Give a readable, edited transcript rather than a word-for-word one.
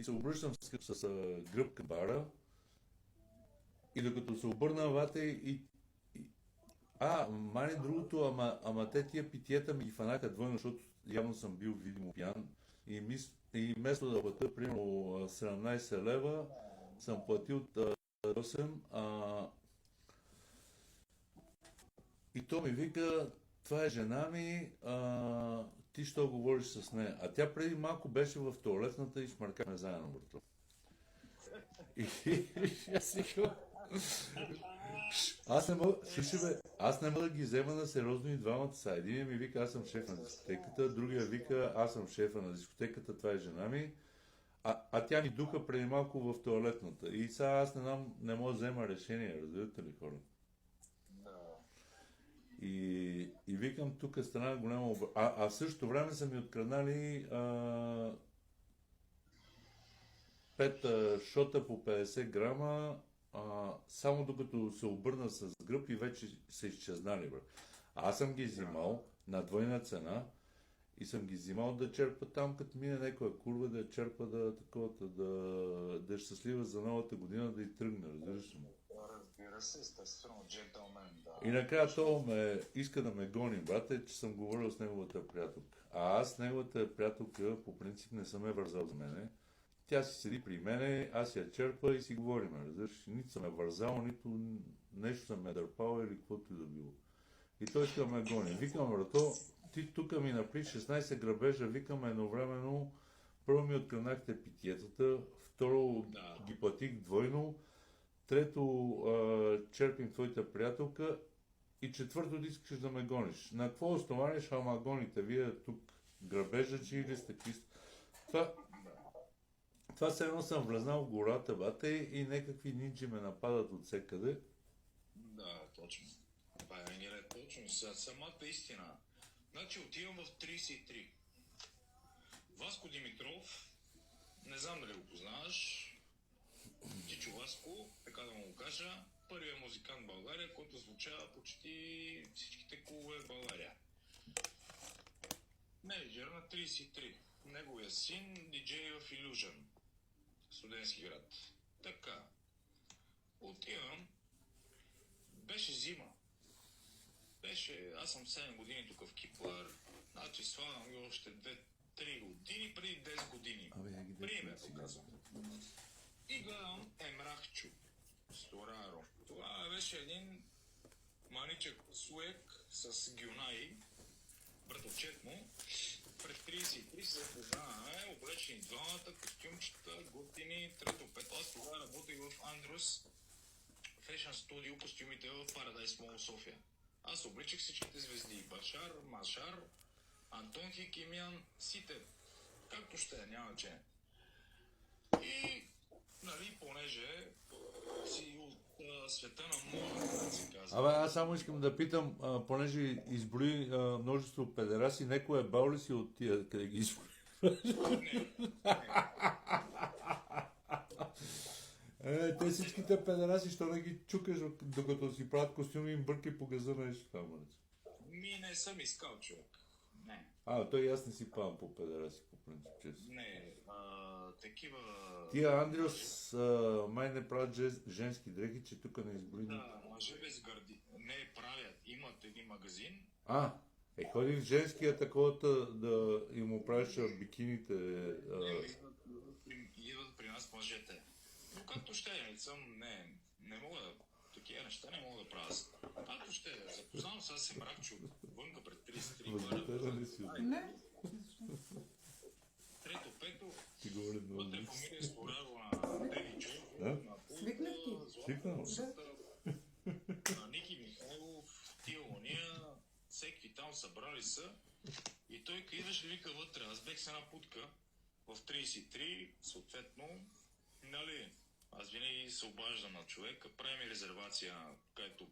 се обръщам с гръб към бара и докато се обърна вате мани другото, ама те тия питиета ми ги фанаха двойно, защото явно съм бил видимо пиян и вместо да платя примерно 17 лева, съм платил 8, и то ми вика, това е жена ми, ти що говориш с нея? А тя преди малко беше в тоалетната и смъркахме заедно, брато. И аз си аз не мога да ги взема на сериозно и двамата са. Един ми вика, аз съм шеф на дискотеката, другия вика, аз съм шефа на дискотеката, това е жена ми. А тя ми духа преди малко в тоалетната. И сега аз не мога да взема решение, разбирате ли, хора? И викам, тук стана голяма в същото време са ми откраднали 5 шота по 50 грама, само докато се обърна с гръб и вече са изчезнали, бре. Аз съм ги взимал на двойна цена и съм ги взимал да черпа там, като мине някоя курва, да я черпа да е щастлива за новата година, да й тръгне, разбираш ли? Разбира се, естествено, джентълмен, да. И накрая то иска да ме гони, брате, че съм говорил с неговата приятелка. А аз неговата приятелка по принцип не съм вързал за мене. Тя си седи при мене, аз я черпа и си говорим, разбираш. Нито съм вързал, нито нещо съм дърпал или каквото и да било. И той иска да ме гони. Викам, брато, ти тук ми напри 16 грабежа, викам едновременно, първо ми открънахте питиетата, второ ги платих двойно, трето черпим твоята приятелка и четвърто ти искаш да ме гониш. На какво основание ще ама гоните? Вие тук грабежачи или сте чисто? Това все едно съм влезнал в гората, бате, и някакви нинджи ме нападат от всекъде. Да, точно. Това е не точно. Самата истина. Значи отивам в 33. Васко Димитров, не знам дали го познаваш, Тичо Васко, така да му го кажа, първият музикант в България, който звучава почти всичките клубове в България. Менеджер на 33. Неговия син, диджей в Illusion, студентски град. Така. Отивам. Беше зима. Аз съм 7 години тук в Кипър. Значи свалям ги още 2-3 години, преди 10 години. Примерно казвам. И гледам Емрахчо Стораро. Това беше един маничък суек с гюнаи, братовчет му. Пред 33 се запознаваме, облечени двамата, костюмчета, готини, трето, пето. Аз тогава работих в Андрус Fashion Studio, костюмите в Paradise Mall София. Аз обличах всичките звезди. Башар, Машар, Антон Хикимян, сите. Както ще е, няма че. И, нали, понеже си от света на мода, се казва. Аз само искам да питам, понеже изброи множество педераси, некой е бал ли си от тия, къде ги изброи? Те всичките педераси, що да ги чукаш, докато си правят костюми и им бърки по газа нещо там. Не съм искал, човек. Не. Той аз не си павам по педераси, по принцип, честно. Не, такива... Тия Андриос май не правят женски дрехи, че тук не изброи. Да, мъже без гърди. Не правят. Имат един магазин. Ходи в женския таковата да им оправиш бикините. Идват при нас мъжете. Но както ще не мога да... Такива неща не мога да правя. Както ще запознавам сега се мракчо вънка пред 33 бара. Не. Трето, пето, вътре фамилия Стораро на Деди Джо, на Пулта, Злата, на Ники Михайлов, тия уния, всеки там събрали са. И той идваше вика вътре, аз бех с една путка в 33, съответно, нали, аз винаги се обаждам на човека, правим резервация, където